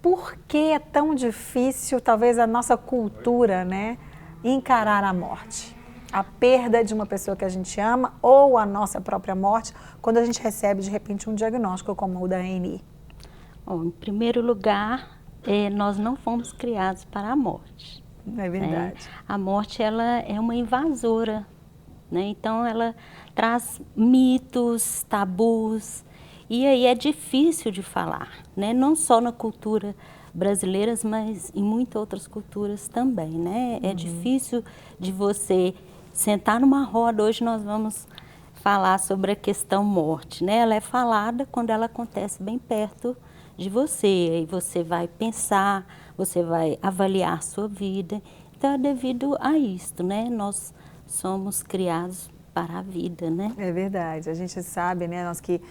por que é tão difícil, talvez, a nossa cultura, né, encarar a morte? A perda de uma pessoa que a gente ama ou a nossa própria morte, quando a gente recebe, de repente, um diagnóstico como o da ANI? Bom, em primeiro lugar, nós não fomos criados para a morte. É verdade. A morte, ela é uma invasora, né? Então, ela traz mitos, tabus, e aí é difícil de falar, né? Não só na cultura brasileira, mas em muitas outras culturas também, né? É difícil de você sentar numa roda. Hoje nós vamos falar sobre a questão morte, né? Ela é falada quando ela acontece bem perto de você, aí você vai pensar, você vai avaliar a sua vida. Então é devido a isto, né? Nós somos criados para a vida, né? É verdade. A gente sabe, né, nós que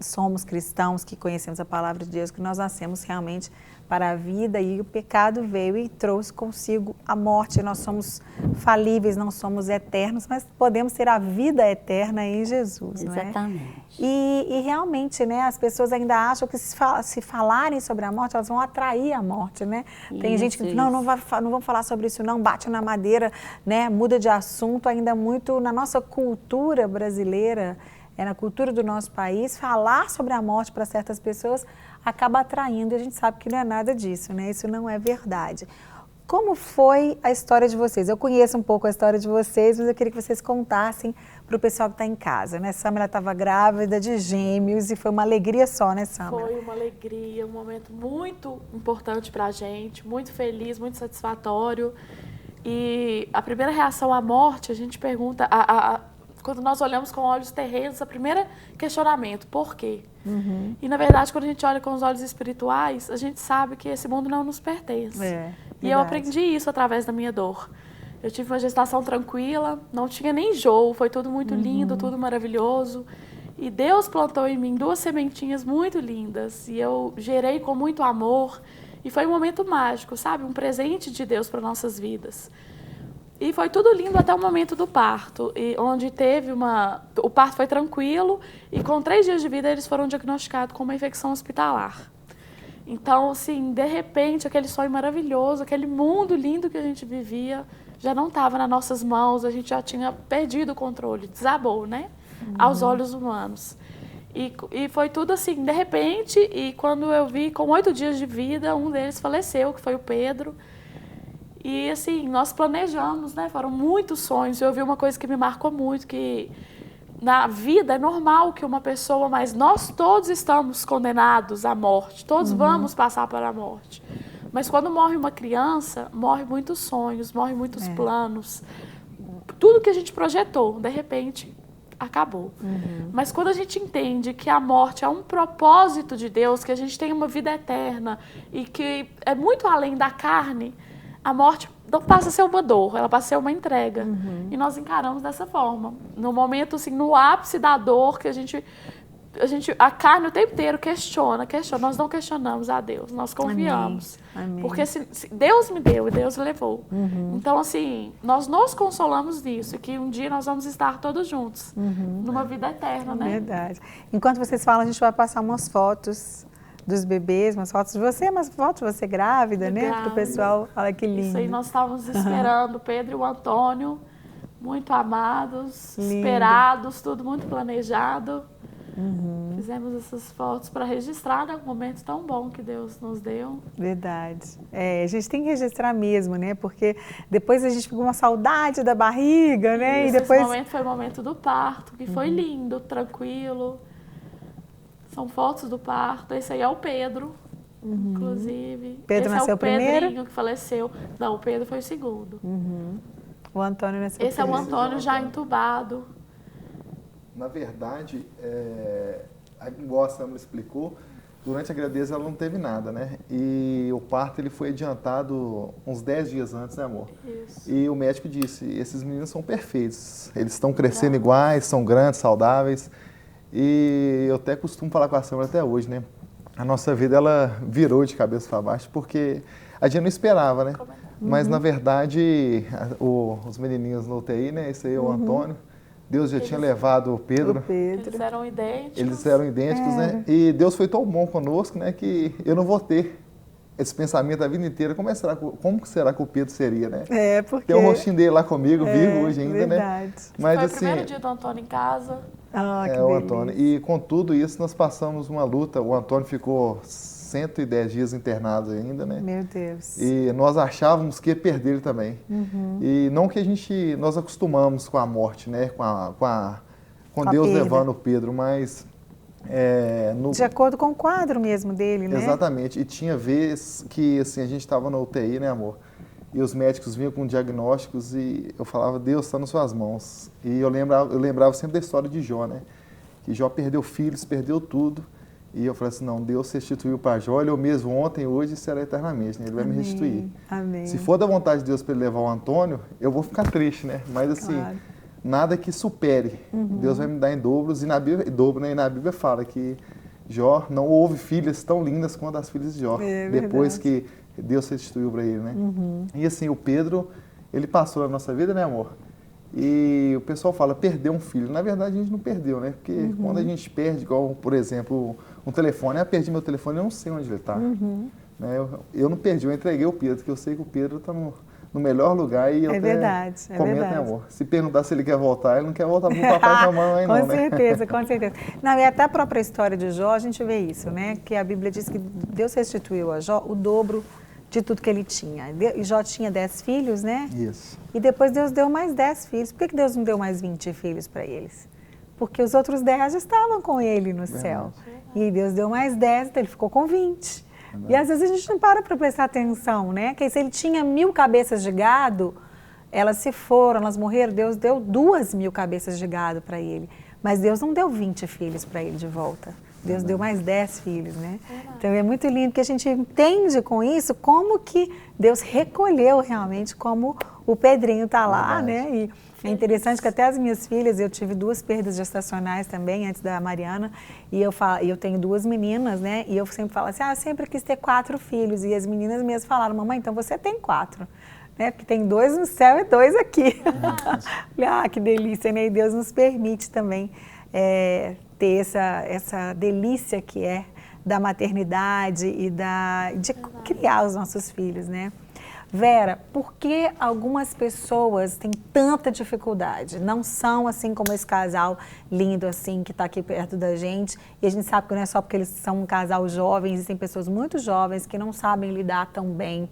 somos cristãos, que conhecemos a palavra de Deus, que nós nascemos realmente para a vida e o pecado veio e trouxe consigo a morte. Nós somos falíveis, não somos eternos, mas podemos ter a vida eterna em Jesus, não é? Exatamente. E realmente, né, as pessoas ainda acham que se falarem sobre a morte, elas vão atrair a morte, né? Tem gente que diz, não vamos falar sobre isso não, bate na madeira, né, muda de assunto, ainda muito na nossa cultura brasileira, na cultura do nosso país, falar sobre a morte para certas pessoas acaba atraindo, e a gente sabe que não é nada disso, né? Isso não é verdade. Como foi a história de vocês? Eu conheço um pouco a história de vocês, mas eu queria que vocês contassem para o pessoal que está em casa, né? Samela estava grávida de gêmeos e foi uma alegria só, né, Samela? Foi uma alegria, um momento muito importante para a gente, muito feliz, muito satisfatório. E a primeira reação à morte, a gente pergunta, quando nós olhamos com olhos terrenos, o primeiro questionamento, por quê? E na verdade, quando a gente olha com os olhos espirituais, a gente sabe que esse mundo não nos pertence. E eu aprendi isso através da minha dor. Eu tive uma gestação tranquila, não tinha nem enjoo, foi tudo muito lindo, tudo maravilhoso. E Deus plantou em mim 2 sementinhas muito lindas e eu gerei com muito amor. E foi um momento mágico, sabe? Um presente de Deus para nossas vidas. E foi tudo lindo até o momento do parto, onde o parto foi tranquilo e com 3 dias de vida eles foram diagnosticados com uma infecção hospitalar. Então, assim, de repente, aquele sonho maravilhoso, aquele mundo lindo que a gente vivia, já não estava nas nossas mãos, a gente já tinha perdido o controle, desabou, né? Aos olhos humanos. E foi tudo assim, de repente, e quando eu vi, com 8 dias de vida, um deles faleceu, que foi o Pedro. E assim, nós planejamos, né? Foram muitos sonhos. Eu vi uma coisa que me marcou muito, que na vida é normal que uma pessoa, mas nós todos estamos condenados à morte, todos vamos passar para a morte. Mas quando morre uma criança, morre muitos sonhos, morre muitos planos. Tudo que a gente projetou, de repente, acabou. Mas quando a gente entende que a morte é um propósito de Deus, que a gente tem uma vida eterna e que é muito além da carne, a morte não passa a ser uma dor, ela passa a ser uma entrega. E nós encaramos dessa forma. No momento, assim, no ápice da dor, que a carne o tempo inteiro questiona. Nós não questionamos a Deus, nós confiamos. Amém. Porque se Deus me deu e Deus levou. Então, assim, nós nos consolamos disso, que um dia nós vamos estar todos juntos, numa vida eterna, né? Verdade. Enquanto vocês falam, a gente vai passar umas fotos dos bebês, umas fotos de você, umas fotos de você grávida, né? Para o pessoal, olha que lindo. Isso aí, nós estávamos esperando o Pedro e o Antônio, muito amados, esperados, tudo muito planejado. Fizemos essas fotos para registrar, né, um momento tão bom que Deus nos deu. Verdade. A gente tem que registrar mesmo, né? Porque depois a gente fica com uma saudade da barriga, né? Isso, e depois... Esse momento foi o momento do parto, que foi lindo, tranquilo. São fotos do parto. Esse aí é o Pedro, inclusive. Pedro nasceu primeiro? Esse é o Pedrinho que faleceu. Não, o Pedro foi o segundo. O Antônio nasceu Esse primeiro. é o Antônio já entubado. Na verdade, igual a Samela explicou, durante a gravidez ela não teve nada, né? E o parto ele foi adiantado uns 10 dias antes, né, amor? Isso. E o médico disse, esses meninos são perfeitos, eles estão crescendo iguais, são grandes, saudáveis. E eu até costumo falar com a Samela até hoje, né? A nossa vida, ela virou de cabeça para baixo, porque a gente não esperava, né? Mas, na verdade, os menininhos no UTI, né? Esse aí é o Antônio. Deus já tinha levado o Pedro. Eles eram idênticos. Né? E Deus foi tão bom conosco, né, que eu não vou ter esse pensamento a vida inteira. Como será que o Pedro seria, né? Porque... Tem o rostinho dele lá comigo, vivo hoje ainda, verdade. Né? Mas, foi assim, o primeiro dia do Antônio em casa. Que o Antônio. E com tudo isso, nós passamos uma luta. O Antônio ficou 110 dias internado ainda, né? Meu Deus. E nós achávamos que ia perder ele também. E não que nós acostumamos com a morte, né? Com Deus levando o Pedro, mas... De acordo com o quadro mesmo dele, né? Exatamente. E tinha vezes que assim, a gente estava na UTI, né, amor? E os médicos vinham com diagnósticos e eu falava, Deus está nas suas mãos. E eu lembrava sempre da história de Jó, né? Que Jó perdeu filhos, perdeu tudo. E eu falei assim, não, Deus restituiu para Jó, ele é o mesmo ontem, hoje e será eternamente, né? Ele vai me restituir. Amém. Se for da vontade de Deus para ele levar o Antônio, eu vou ficar triste, né? Mas assim, nada que supere. Deus vai me dar em dobros, e na Bíblia fala que Jó não houve filhas tão lindas quanto as filhas de Jó, depois que Deus restituiu para ele, né? E assim, o Pedro, ele passou na nossa vida, né, amor? E o pessoal fala, perdeu um filho. Na verdade, a gente não perdeu, né? Porque quando a gente perde, igual, por exemplo, um telefone, perdi meu telefone, eu não sei onde ele está. Né? Eu não perdi, eu entreguei o Pedro, porque eu sei que o Pedro está no melhor lugar e eu comento, né, amor? Se perguntar se ele quer voltar, ele não quer voltar para o papai e a mamãe, não, Com certeza, com certeza. Não, e até a própria história de Jó, a gente vê isso, né? Que a Bíblia diz que Deus restituiu a Jó o dobro de tudo que ele tinha. E Jó tinha 10 filhos, né? Isso. E depois Deus deu mais 10 filhos. Por que Deus não deu mais 20 filhos para eles? Porque os outros 10 estavam com ele no céu. E Deus deu mais 10, então ele ficou com 20. E às vezes a gente não para prestar atenção, né? Que se ele tinha 1000 cabeças de gado, elas se foram, elas morreram, Deus deu 2000 cabeças de gado para ele. Mas Deus não deu 20 filhos para ele de volta. Deus deu mais 10 filhos, né? Então é muito lindo que a gente entende com isso como que Deus recolheu realmente, como o Pedrinho está lá, né? E é interessante que até as minhas filhas, eu tive 2 perdas gestacionais também, antes da Mariana, e eu tenho 2 meninas, né? E eu sempre falo assim, eu sempre quis ter 4 filhos. E as meninas mesmas falaram, mamãe, então você tem 4. Né? Porque tem 2 no céu e 2 aqui. Que delícia, né? E Deus nos permite também ter essa delícia que é da maternidade e de criar os nossos filhos, né? Vera, por que algumas pessoas têm tanta dificuldade? Não são assim como esse casal lindo assim que está aqui perto da gente. E a gente sabe que não é só porque eles são um casal jovem, existem pessoas muito jovens que não sabem lidar tão bem.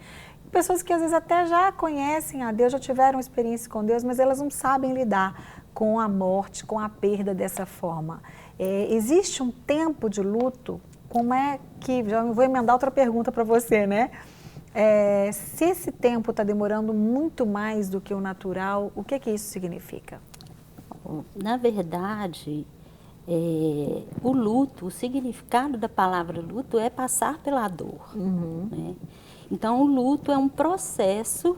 Pessoas que às vezes até já conhecem a Deus, já tiveram experiência com Deus, mas elas não sabem lidar com a morte, com a perda dessa forma. Existe um tempo de luto? Como é que... Já vou emendar outra pergunta para você, né? Se esse tempo está demorando muito mais do que o natural, o que isso significa? Na verdade, o luto, o significado da palavra luto é passar pela dor. Né? Então, o luto é um processo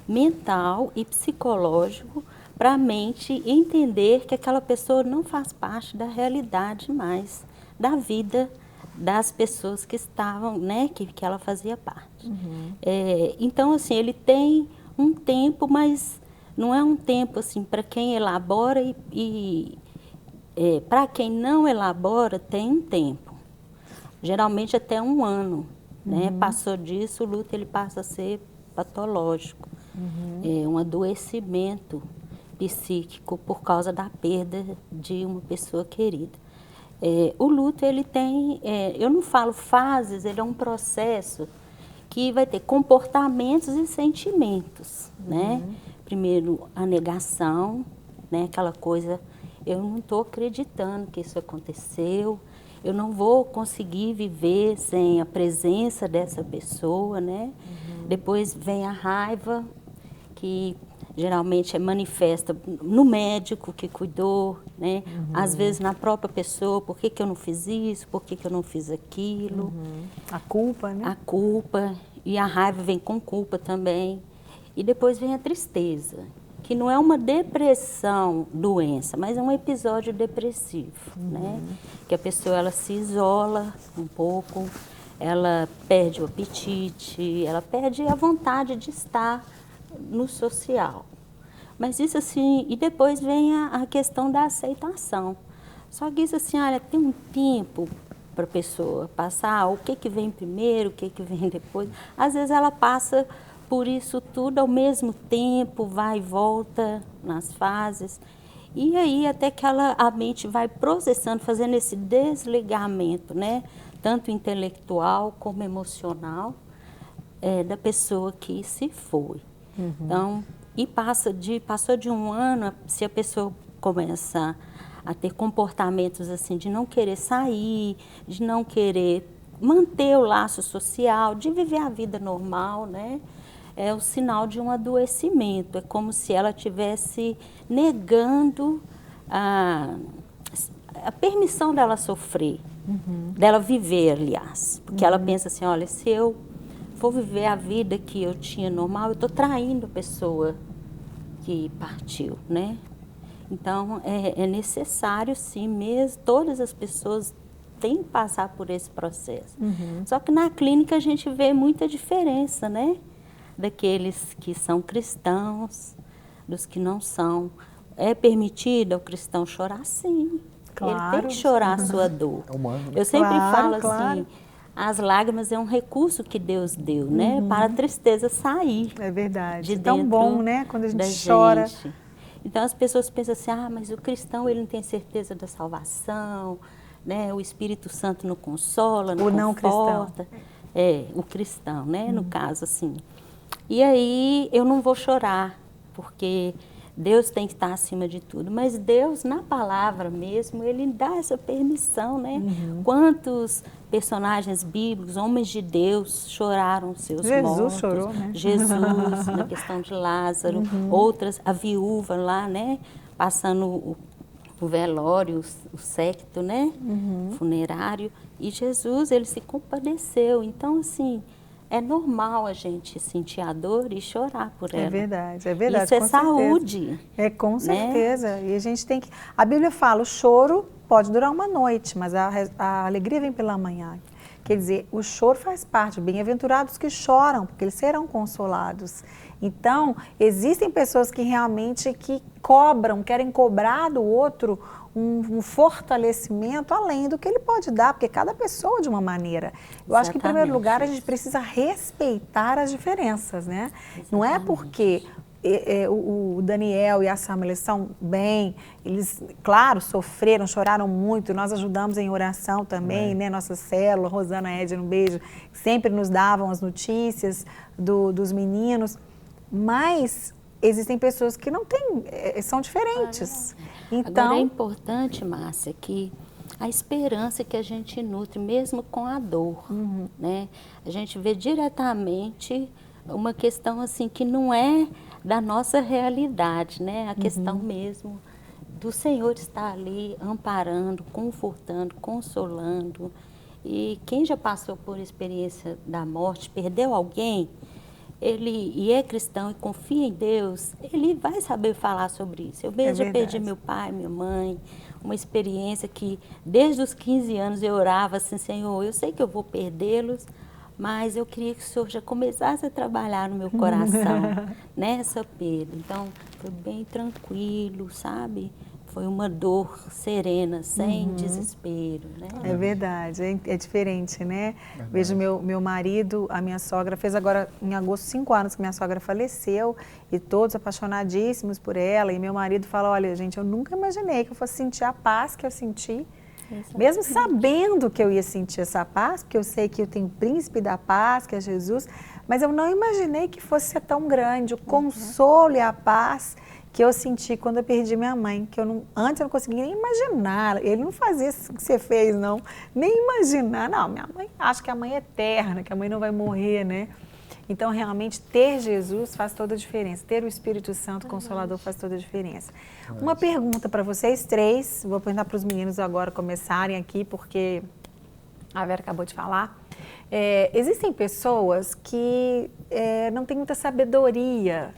mental e psicológico para a mente entender que aquela pessoa não faz parte da realidade mais, da vida das pessoas que estavam, né, que ela fazia parte. Então, assim, ele tem um tempo, mas não é um tempo, assim, para quem elabora e para quem não elabora, tem um tempo. Geralmente até 1 ano, né? Passou disso, o luto ele passa a ser patológico. É um adoecimento psíquico por causa da perda de uma pessoa querida. O luto, ele tem, eu não falo fases, ele é um processo que vai ter comportamentos e sentimentos, né? Primeiro, a negação, né? Aquela coisa, eu não estou acreditando que isso aconteceu, eu não vou conseguir viver sem a presença dessa pessoa, né? Depois vem a raiva, que geralmente é manifesta no médico que cuidou, né? Às vezes na própria pessoa, por que eu não fiz isso, por que eu não fiz aquilo. A culpa, né? A culpa, e a raiva vem com culpa também. E depois vem a tristeza, que não é uma depressão, doença, mas é um episódio depressivo, né? Que a pessoa ela se isola um pouco, ela perde o apetite, ela perde a vontade de estar no social. Mas isso assim, e depois vem a questão da aceitação. Só que isso assim, olha, tem um tempo para a pessoa passar, o que vem primeiro, o que vem depois. Às vezes ela passa por isso tudo ao mesmo tempo, vai e volta nas fases. E aí até que a mente vai processando, fazendo esse desligamento, né? Tanto intelectual como emocional, da pessoa que se foi. Então, passou de um ano, se a pessoa começa a ter comportamentos assim de não querer sair, de não querer manter o laço social, de viver a vida normal, né? É o sinal de um adoecimento. É como se ela estivesse negando a permissão dela sofrer, dela viver, aliás. Porque ela pensa assim, olha, se eu for viver a vida que eu tinha normal, eu estou traindo a pessoa que partiu, né? Então, é necessário, sim, mesmo, todas as pessoas têm que passar por esse processo. Só que na clínica a gente vê muita diferença, né? Daqueles que são cristãos, dos que não são. É permitido ao cristão chorar? Sim. Claro. Ele tem que chorar a sua dor. É humano, né? Eu sempre falo claro. assim, as lágrimas é um recurso que Deus deu, né? Para a tristeza sair. É verdade. De Tão dentro bom, né? Quando a da gente chora. gente. Então as pessoas pensam assim, mas o cristão ele não tem certeza da salvação, né? O Espírito Santo não consola, não O não conforta. O cristão, né? No caso, assim. E aí eu não vou chorar, porque Deus tem que estar acima de tudo. Mas Deus, na palavra mesmo, Ele dá essa permissão, né? Quantos personagens bíblicos, homens de Deus, choraram seus mortos. Jesus chorou, né? Jesus, na questão de Lázaro. Outras, a viúva lá, né? Passando o velório, o séquito, né? Funerário. E Jesus, Ele se compadeceu. Então, assim, é normal a gente sentir a dor e chorar por ela. É verdade, é verdade. Isso é com saúde. Certeza. É, com né? certeza. E a gente tem que... A Bíblia fala, o choro pode durar uma noite, mas a alegria vem pela manhã. Quer dizer, o choro faz parte. Bem-aventurados que choram, porque eles serão consolados. Então, existem pessoas que realmente cobram, querem cobrar do outro um fortalecimento além do que ele pode dar, porque cada pessoa de uma maneira. Eu acho que, em primeiro lugar, a gente precisa respeitar as diferenças, né? Exatamente. Não é porque o Daniel e a Sam, eles são bem, eles, claro, sofreram, choraram muito, nós ajudamos em oração também, né? Nossa célula, Rosana Edna, um beijo, sempre nos davam as notícias dos meninos, mas existem pessoas que não têm, são diferentes. Então, agora é importante, Márcia, que a esperança que a gente nutre, mesmo com a dor, né? A gente vê diretamente uma questão assim que não é da nossa realidade, né? A questão mesmo do Senhor estar ali amparando, confortando, consolando. E quem já passou por experiência da morte, perdeu alguém, e é cristão e confia em Deus, ele vai saber falar sobre isso. Eu mesmo já perdi meu pai, minha mãe, uma experiência que desde os 15 anos eu orava assim, Senhor, eu sei que eu vou perdê-los, mas eu queria que o Senhor já começasse a trabalhar no meu coração, nessa perda. Então, foi bem tranquilo, sabe? Foi uma dor serena, sem desespero, né? É verdade, é diferente, né? Verdade. Vejo meu marido, a minha sogra, fez agora em agosto 5 anos que minha sogra faleceu e todos apaixonadíssimos por ela. E meu marido fala, olha, gente, eu nunca imaginei que eu fosse sentir a paz que eu senti, mesmo sabendo que eu ia sentir essa paz, porque eu sei que eu tenho o príncipe da paz, que é Jesus, mas eu não imaginei que fosse ser tão grande, o consolo e a paz que eu senti quando eu perdi minha mãe, que antes eu não conseguia nem imaginar, ele não fazia isso que você fez, não, nem imaginar, não, minha mãe, acho que a mãe é eterna, que a mãe não vai morrer, né? Então, realmente, ter Jesus faz toda a diferença, ter o Espírito Santo Consolador faz toda a diferença. Uma pergunta para vocês três, vou perguntar para os meninos agora começarem aqui, porque a Vera acabou de falar. Existem pessoas que não têm muita sabedoria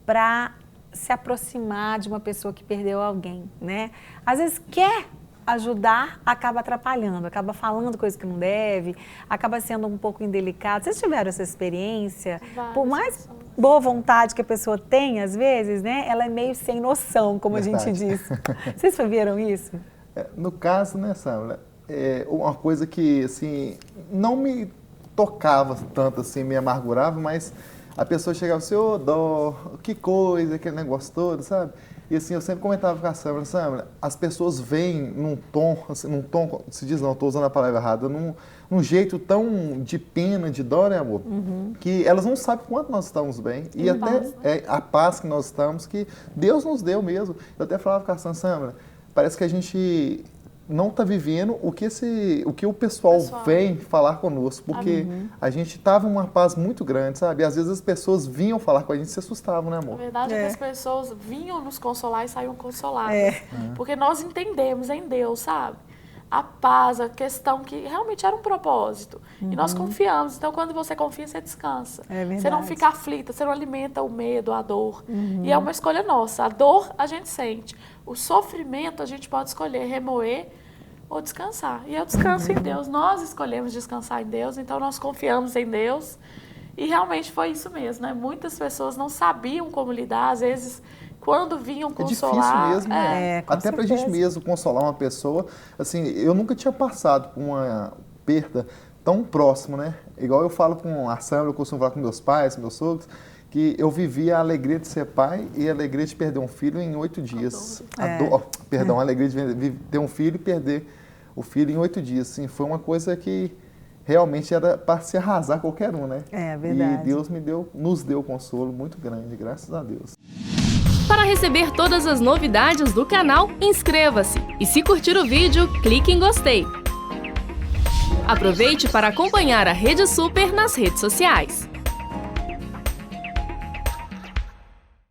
para se aproximar de uma pessoa que perdeu alguém, né? Às vezes quer ajudar acaba atrapalhando, acaba falando coisa que não deve, acaba sendo um pouco indelicado. Vocês tiveram essa experiência? Por mais boa vontade que a pessoa tem, às vezes, né? Ela é meio sem noção, como Verdade. a gente diz. Vocês viram isso? No caso, né, Samara, uma coisa que, assim, não me tocava tanto, assim, me amargurava, mas a pessoa chegava assim, ô, dó, que coisa, aquele negócio todo, sabe? E assim, eu sempre comentava com a Samara, as pessoas veem num tom, se diz não, estou usando a palavra errada, num jeito tão de pena, de dó, né, amor? Que elas não sabem quanto nós estamos bem. E até a paz que nós estamos, que Deus nos deu mesmo. Eu até falava com a Samara, parece que a gente não está vivendo o que o pessoal vem falar conosco, porque a gente estava numa paz muito grande, sabe? E às vezes as pessoas vinham falar com a gente e se assustavam, né, amor? A verdade é que as pessoas vinham nos consolar e saíam consoladas. Porque nós entendemos em Deus, sabe? A paz, a questão que realmente era um propósito. E nós confiamos. Então, quando você confia, você descansa. Você não fica aflita, você não alimenta o medo, a dor. E é uma escolha nossa. A dor a gente sente. O sofrimento a gente pode escolher remoer ou descansar. E eu descanso em Deus. Nós escolhemos descansar em Deus, então nós confiamos em Deus. E realmente foi isso mesmo, né? Muitas pessoas não sabiam como lidar, às vezes, quando vinham consolar. É difícil mesmo, né? Até pra gente mesmo consolar uma pessoa. Assim, eu nunca tinha passado por uma perda tão próxima, né? Igual eu falo com a Samara, eu costumo falar com meus pais, meus sogros, que eu vivi a alegria de ser pai e a alegria de perder um filho em 8 dias. A alegria de ter um filho e perder o filho em 8 dias. Assim, foi uma coisa que realmente era para se arrasar qualquer um, né? É verdade. E Deus nos deu consolo muito grande, graças a Deus. Para receber todas as novidades do canal, inscreva-se e se curtir o vídeo, clique em gostei. Aproveite para acompanhar a Rede Super nas redes sociais.